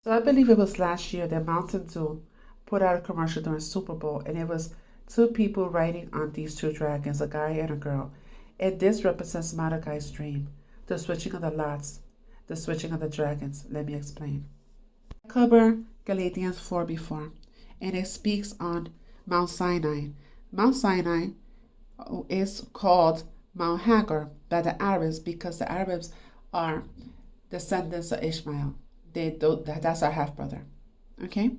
So I believe it was last year that Mountain Dew put out a commercial during Super Bowl, and it was two people riding on these two dragons, a guy and a girl. And this represents Mordecai's dream, the switching of the lots, the switching of the dragons. Let me explain. Cover Galatians 4 before, and it speaks on Mount Sinai. Mount Sinai is called Mount Hagar by the Arabs because the Arabs are descendants of Ishmael. That's our half brother. Okay?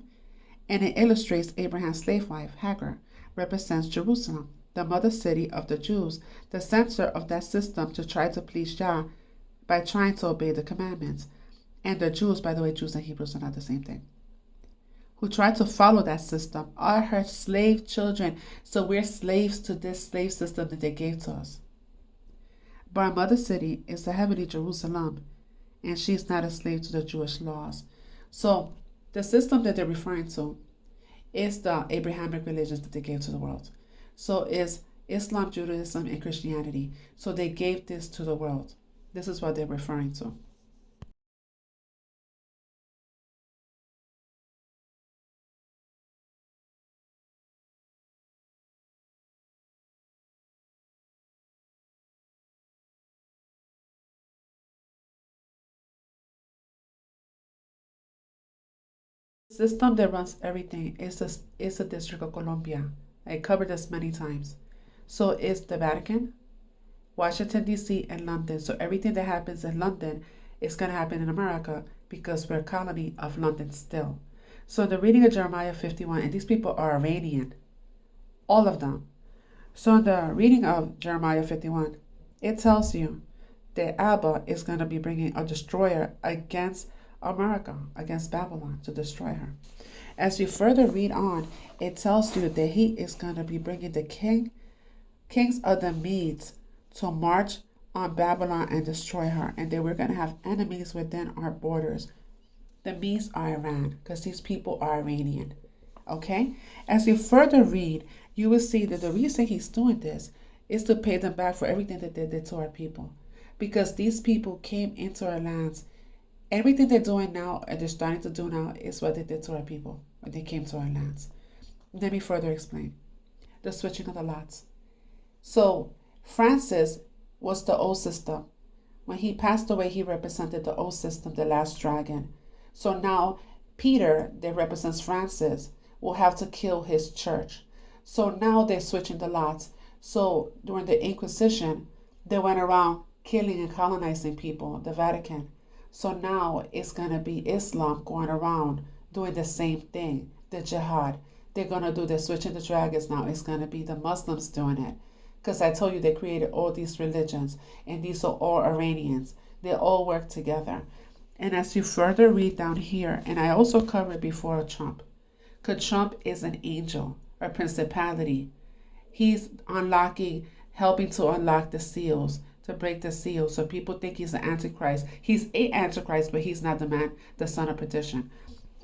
And it illustrates Abraham's slave wife, Hagar, represents Jerusalem, the mother city of the Jews, the center of that system to try to please Yah by trying to obey the commandments. And the Jews, by the way, Jews and Hebrews are not the same thing, who try to follow that system are her slave children. So we're slaves to this slave system that they gave to us. But our mother city is the heavenly Jerusalem, and she's not a slave to the Jewish laws. So the system that they're referring to is the Abrahamic religions that they gave to the world. So is Islam, Judaism, and Christianity. So they gave this to the world. This is what they're referring to. The system that runs everything is the District of Columbia. I covered this many times. So it's the Vatican, Washington, D.C., and London. So everything that happens in London is going to happen in America because we're a colony of London still. So in the reading of Jeremiah 51, and these people are Iranian, all of them. So in the reading of Jeremiah 51, it tells you that Abba is going to be bringing a destroyer against America, against Babylon, to destroy her. As you further read on, it tells you that he is going to be bringing the kings of the Medes to march on Babylon and destroy her, and that we're going to have enemies within our borders. The Medes are Iran, because these people are Iranian. Okay? As you further read, you will see that the reason he's doing this is to pay them back for everything that they did to our people. Because these people came into our lands. Everything they're doing now and they're starting to do now is what they did to our people when they came to our lands. Let me further explain. The switching of the lots. So Francis was the old system. When he passed away, he represented the old system, the last dragon. So now Peter, that represents Francis, will have to kill his church. So now they're switching the lots. So during the Inquisition, they went around killing and colonizing people, the Vatican. So now it's going to be Islam going around doing the same thing, the jihad. They're going to do the switching the dragons now. It's going to be the Muslims doing it. Because I told you they created all these religions, and these are all Iranians. They all work together. And as you further read down here, and I also covered before Trump, because Trump is an angel, a principality. He's unlocking, helping to unlock the seals, to break the seals. So people think he's an antichrist. He's a antichrist, but he's not the man, the son of perdition.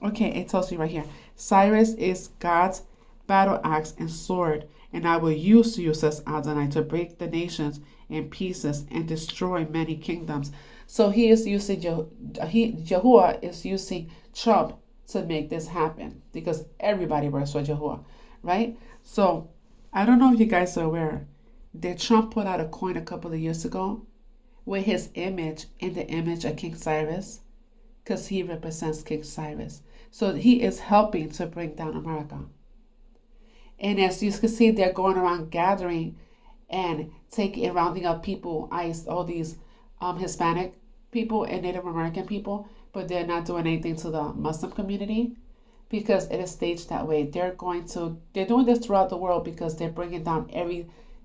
Okay, it tells you right here. Cyrus is God's battle axe and sword, and I will use you, says Adonai, to break the nations in pieces and destroy many kingdoms. So he is using Yahuwah is using Trump to make this happen because everybody works for Yahuwah, right? So I don't know if you guys are aware that Trump put out a coin a couple of years ago with his image in the image of King Cyrus because he represents King Cyrus. So he is helping to bring down America. And as you can see, they're going around gathering and taking and rounding up people, all these Hispanic people and Native American people, but they're not doing anything to the Muslim community because it is staged that way. They're doing this throughout the world because they're bringing down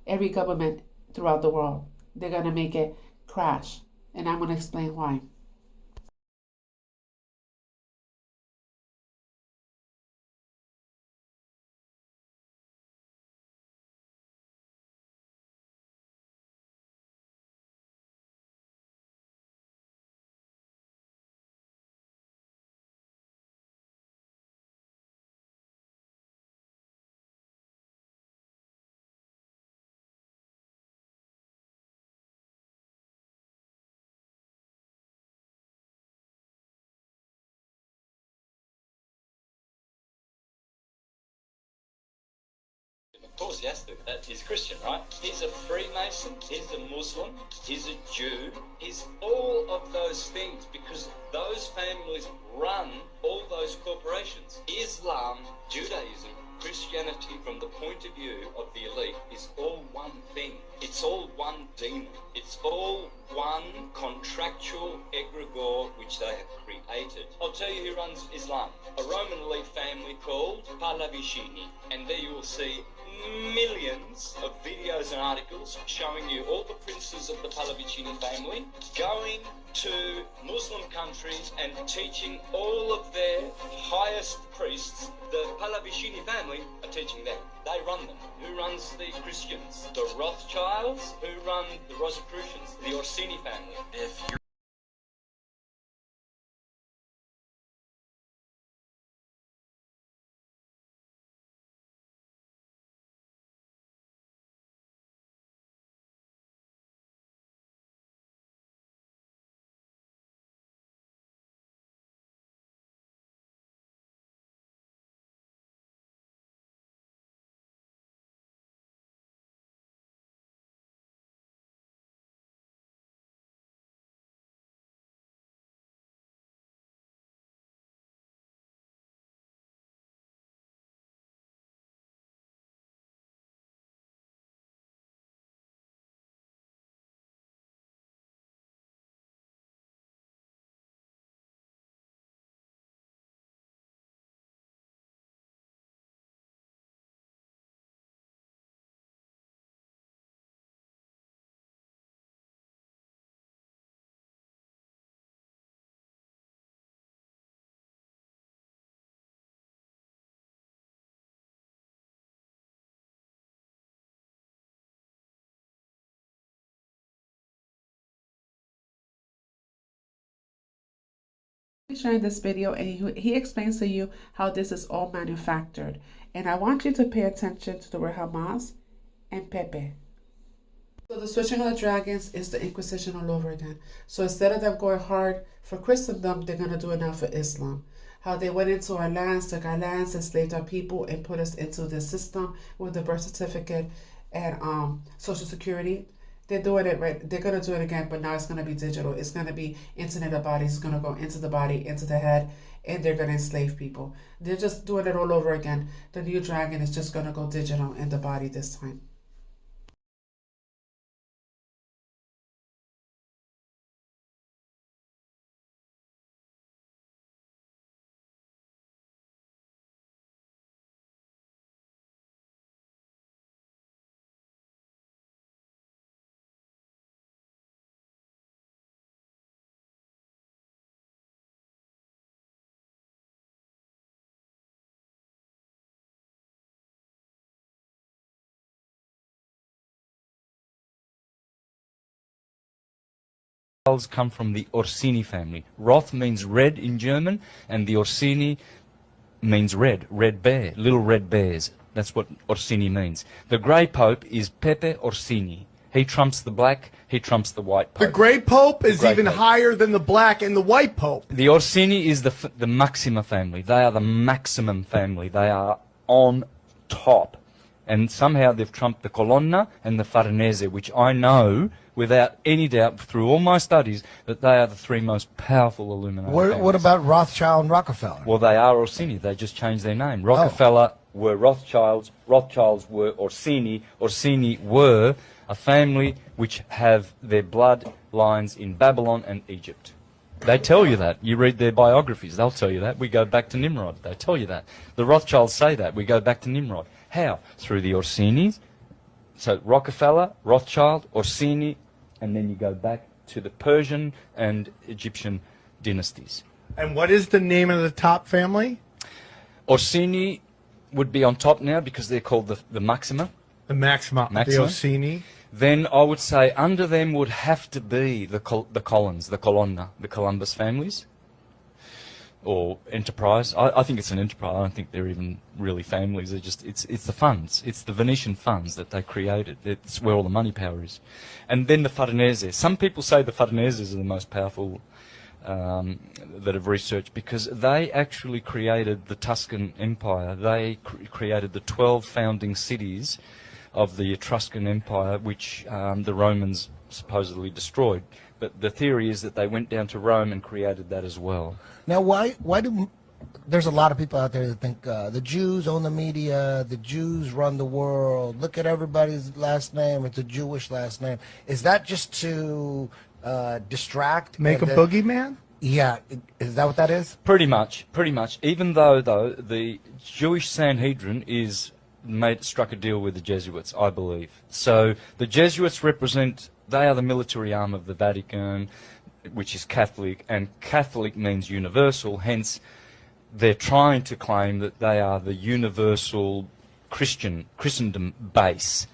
every government throughout the world. They're going to make it crash. And I'm going to explain why. Of course he has to. He's a Christian, right? He's a Freemason, he's a Muslim, he's a Jew, he's all of those things because those families run all those corporations. Islam, Judaism, Christianity, from the point of view of the elite, is all one thing. It's all one demon. It's all one contractual egregore which they have created. I'll tell you who runs Islam. A Roman elite family called Pallavicini. And there you will see millions of videos and articles showing you all the princes of the Pallavicini family going to Muslim countries and teaching all of their highest priests. The Pallavicini family are teaching them. They run them. Who runs the Christians? The Rothschilds. Who run the Rosicrucians? The Orsini family. If you're sharing this video, and he explains to you how this is all manufactured. And I want you to pay attention to the word Hamas and Pepe. So the switching of the dragons is the Inquisition all over again. So instead of them going hard for Christendom, they're going to do it now for Islam. How they went into our lands, took our lands, enslaved our people, and put us into the system with the birth certificate and Social Security. They're doing it right. They're going to do it again, but now it's going to be digital. It's going to be Internet of Bodies. It's going to go into the body, into the head, and they're going to enslave people. They're just doing it all over again. The new dragon is just going to go digital in the body this time. Come from the Orsini family. Roth means red in German, and the Orsini means red, red bear, little red bears. That's what Orsini means. The grey pope is Pepe Orsini. He trumps the black, he trumps the white pope. The grey pope is even pope. higher than the black and the white pope. The Orsini is the Maxima family. They are the maximum family. They are on top. And somehow they've trumped the Colonna and the Farnese, which I know without any doubt through all my studies that they are the three most powerful Illuminati families. What about Rothschild and Rockefeller? Well, they are Orsini. They just changed their name. Rockefeller were Rothschilds. Rothschilds were Orsini. Orsini were a family which have their blood lines in Babylon and Egypt. They tell you that. You read their biographies. They'll tell you that. We go back to Nimrod. They tell you that. The Rothschilds say that. We go back to Nimrod. How? Through the Orsinis. So Rockefeller, Rothschild, Orsini, and then you go back to the Persian and Egyptian dynasties. And what is the name of the top family? Orsini would be on top now because they're called the Maxima. The Maxima. The Orsini. Then I would say under them would have to be the Collins, the Colonna, the Columbus families. Or enterprise. I think it's an enterprise. I don't think they're even really families. They're just it's the funds. It's the Venetian funds that they created. It's where all the money power is. And then the Farnese. Some people say the Farneses are the most powerful that have researched, because they actually created the Tuscan Empire. They created the 12 founding cities of the Etruscan Empire, which the Romans supposedly destroyed. But the theory is that they went down to Rome and created that as well. Now, why do there's a lot of people out there that think the Jews own the media, the Jews run the world, look at everybody's last name, it's a Jewish last name. Is that just to distract? Make a boogeyman? Yeah, is that what that is? Pretty much. Even though, the Jewish Sanhedrin struck a deal with the Jesuits, I believe. So the Jesuits they are the military arm of the Vatican, which is Catholic, and Catholic means universal, hence they're trying to claim that they are the universal Christendom base.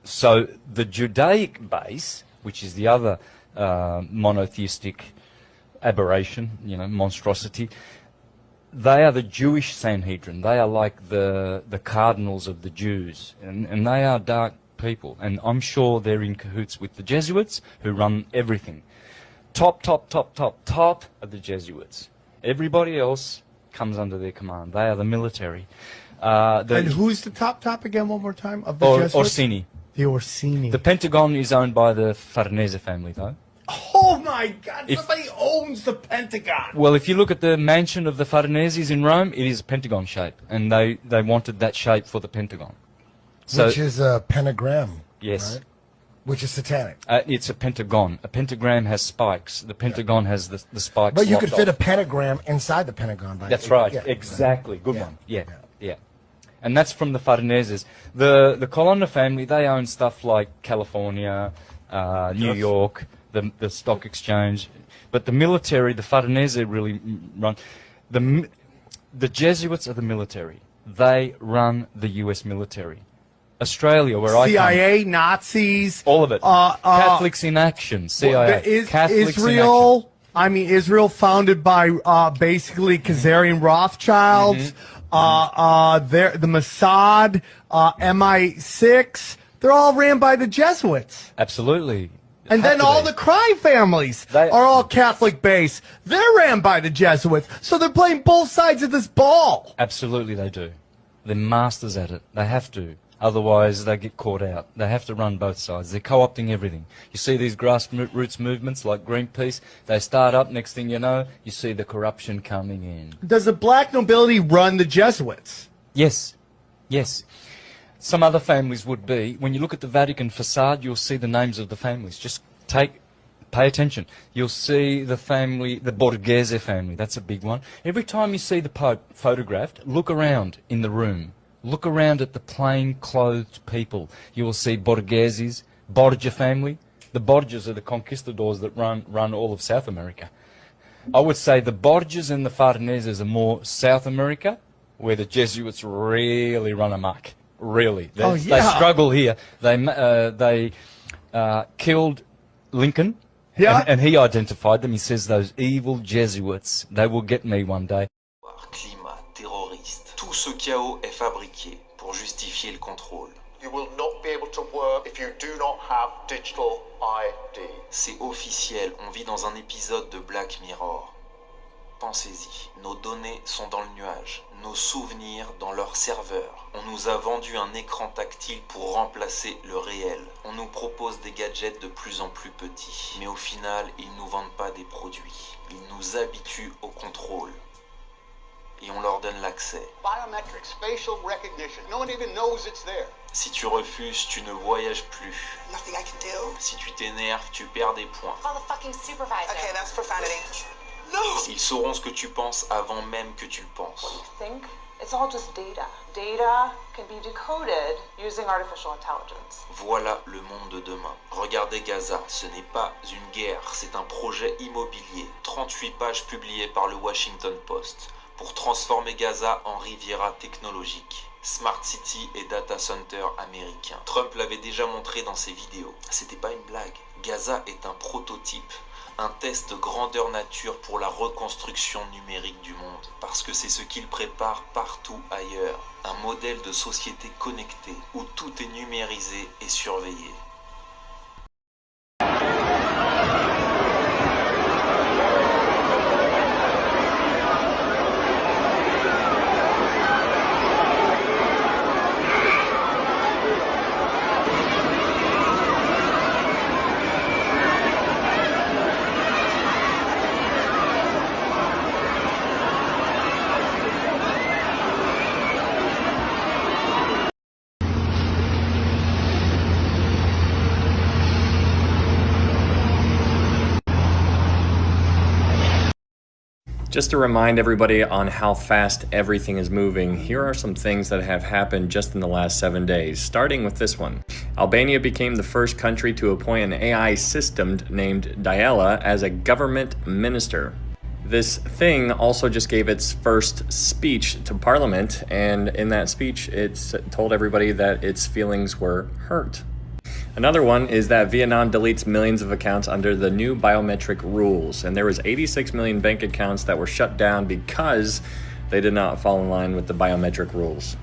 So the Judaic base, which is the other monotheistic aberration, monstrosity, they are the Jewish Sanhedrin. They are like the cardinals of the Jews, and they are dark people. And I'm sure they're in cahoots with the Jesuits, who run everything. Top are the Jesuits. Everybody else comes under their command. They are the military. And who's the top again, one more time, of the Jesuits? Orsini. The Orsini. The Pentagon is owned by the Farnese family, though. Oh my God! Somebody owns the Pentagon. Well, if you look at the mansion of the Farneses in Rome, it is a pentagon shape, and they wanted that shape for the Pentagon. So, Which is a pentagram. Yes. Right? Which is satanic. It's a pentagon. A pentagram has spikes. The Pentagon has the spikes. But you could fit a off. pentagram inside the Pentagon. Right? That's right. Yeah. Exactly. Good one. Yeah. And that's from the Farneses. The Colonna family, they own stuff like California, New York, the stock exchange. But the military, the Farnese really run. The Jesuits are the military. They run the U.S. military. Australia, where CIA, Nazis, all of it. Catholics in action, CIA. Catholics Israel, Israel founded by basically Khazarian Rothschilds, the Mossad, MI6. They're all ran by the Jesuits. Absolutely. And then all the crime families are all Catholic based. They're ran by the Jesuits. So they're playing both sides of this ball. Absolutely they do. They're masters at it. They have to. Otherwise, they get caught out. They have to run both sides. They're co-opting everything. You see these grassroots movements like Greenpeace, they start up, next thing you know, you see the corruption coming in. Does the black nobility run the Jesuits? Yes. Some other families would be. When you look at the Vatican facade, you'll see the names of the families. Just pay attention. You'll see the family, the Borghese family, that's a big one. Every time you see the Pope photographed, look around in the room. Look around at the plain-clothed people. You will see Borgheses, Borgia family. The Borgias are the conquistadors that run all of South America. I would say the Borgias and the Farneses are more South America, where the Jesuits really run amok. Really. They struggle here. They killed Lincoln, and he identified them. He says, those evil Jesuits, they will get me one day. Climat, terroriste, tout ce chaos est fabriqué pour justifier le contrôle. You will not be able to work if you do not have digital ID. C'est officiel, on vit dans un épisode de Black Mirror. Pensez-y, nos données sont dans le nuage, nos souvenirs dans leur serveur. On nous a vendu un écran tactile pour remplacer le réel. On nous propose des gadgets de plus en plus petits. Mais au final, ils ne nous vendent pas des produits. Ils nous habituent au contrôle. Et on leur donne l'accès. Biometrics, facial recognition. No one even knows it's there. Si tu refuses, tu ne voyages plus. Nothing I can do. Si tu t'énerves, tu perds des points. Call the fucking supervisor. Okay, that's profanity. No! Ils sauront ce que tu penses avant même que tu le penses. Think it's all just data. Data can be decoded using artificial intelligence. Voilà le monde de demain. Regardez Gaza, ce n'est pas une guerre, c'est un projet immobilier. 38 pages publiées par le Washington Post pour transformer Gaza en Riviera technologique. Smart City et Data Center américain. Trump l'avait déjà montré dans ses vidéos. C'était pas une blague. Gaza est un prototype. Un test grandeur nature pour la reconstruction numérique du monde, parce que c'est ce qu'il prépare partout ailleurs. Un modèle de société connectée, où tout est numérisé et surveillé. Just to remind everybody on how fast everything is moving, here are some things that have happened just in the last 7 days, starting with this one. Albania became the first country to appoint an AI system named Diala as a government minister. This thing also just gave its first speech to Parliament, and in that speech, it told everybody that its feelings were hurt. Another one is that Vietnam deletes millions of accounts under the new biometric rules, and there was 86 million bank accounts that were shut down because they did not fall in line with the biometric rules.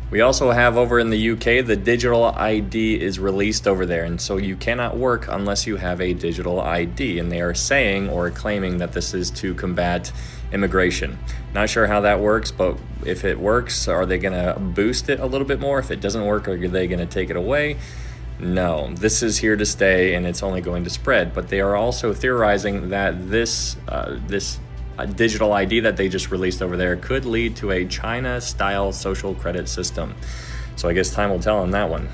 We also have over in the UK, the digital ID is released over there, and so you cannot work unless you have a digital ID, and they are saying or claiming that this is to combat immigration. Not sure how that works, but if it works, are they going to boost it a little bit more? If it doesn't work, are they going to take it away? No, this is here to stay and it's only going to spread. But they are also theorizing that this digital ID that they just released over there could lead to a China-style social credit system. So I guess time will tell on that one.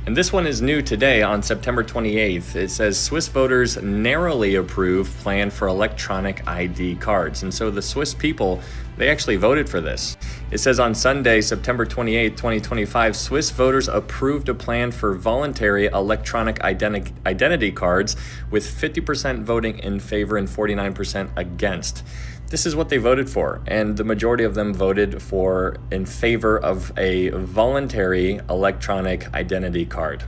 And this one is new today on September 28th. It says Swiss voters narrowly approve plan for electronic ID cards. And so the Swiss people, they actually voted for this. It says on Sunday, September 28, 2025, Swiss voters approved a plan for voluntary electronic identity cards with 50% voting in favor and 49% against. This is what they voted for, and the majority of them voted in favor of a voluntary electronic identity card.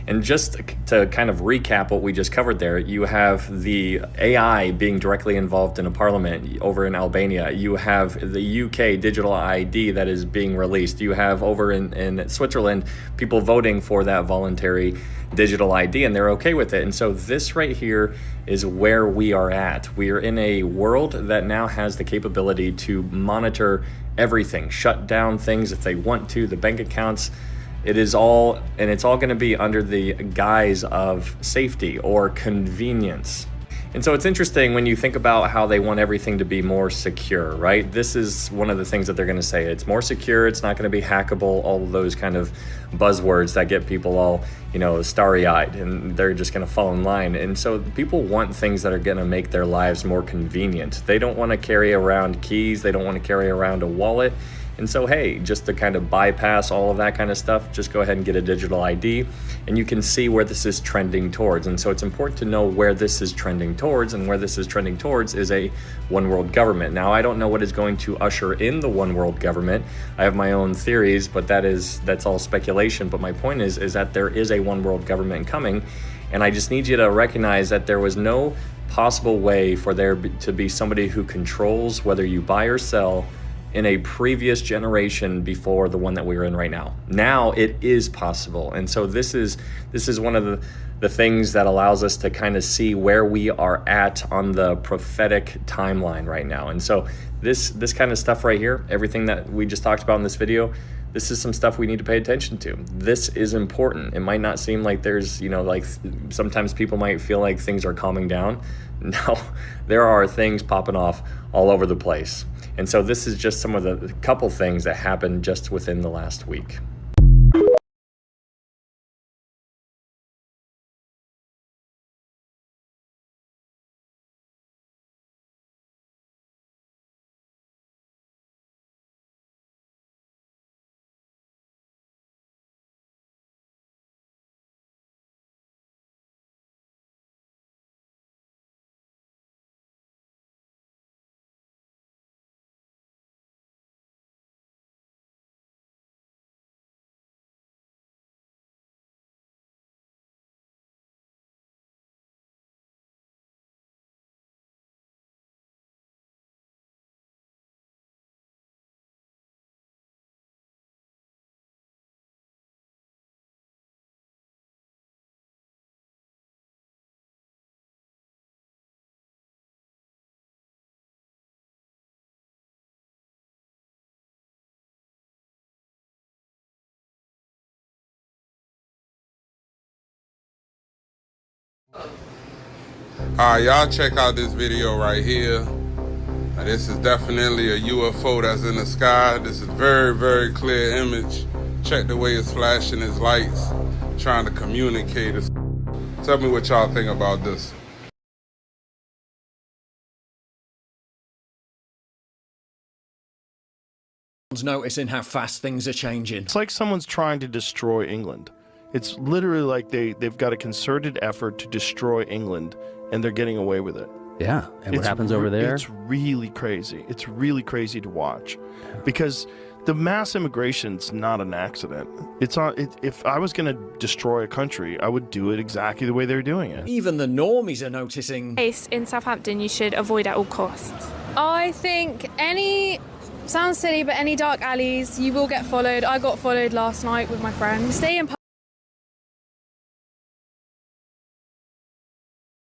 And just to kind of recap what we just covered there, you have the AI being directly involved in a parliament over in Albania. You have the UK digital ID that is being released. You have over in Switzerland people voting for that voluntary digital ID, and they're okay with it. And so this right here is where we are at. We are in a world that now has the capability to monitor everything, shut down things if they want to, the bank accounts. It's all going to be under the guise of safety or convenience. And so it's interesting when you think about how they want everything to be more secure, right? This is one of the things that they're going to say. It's more secure, it's not going to be hackable, all of those kind of buzzwords that get people all, starry-eyed, and they're just going to fall in line. And so people want things that are going to make their lives more convenient. They don't want to carry around keys, they don't want to carry around a wallet. And so, hey, just to kind of bypass all of that kind of stuff, just go ahead and get a digital ID, and you can see where this is trending towards. And so it's important to know where this is trending towards, and where this is trending towards is a one world government. Now, I don't know what is going to usher in the one world government. I have my own theories, but that's all speculation. But my point is that there is a one world government coming, and I just need you to recognize that there was no possible way for there to be somebody who controls whether you buy or sell in a previous generation before the one that we're in right now. Now it is possible. And so this is one of the things that allows us to kind of see where we are at on the prophetic timeline right now. And so this kind of stuff right here, everything that we just talked about in this video, this is some stuff we need to pay attention to. This is important. It might not seem like there's, like sometimes people might feel like things are calming down. No, there are things popping off all over the place. And so this is just some of the couple things that happened just within the last week. Alright, y'all check out this video right here. This is definitely a UFO that's in the sky. This is very, very clear image. Check the way it's flashing its lights, trying to communicate. Tell me what y'all think about this. noticing how fast things are changing. It's like someone's trying to destroy England. It's literally like they've got a concerted effort to destroy England, and they're getting away with it. Yeah, and what happens over there? It's really crazy. It's really crazy to watch, because the mass immigration's not an accident. If I was going to destroy a country, I would do it exactly the way they're doing it. Even the normies are noticing. In Southampton, you should avoid at all costs. I think sounds silly, but any dark alleys, you will get followed. I got followed last night with my friend. Stay in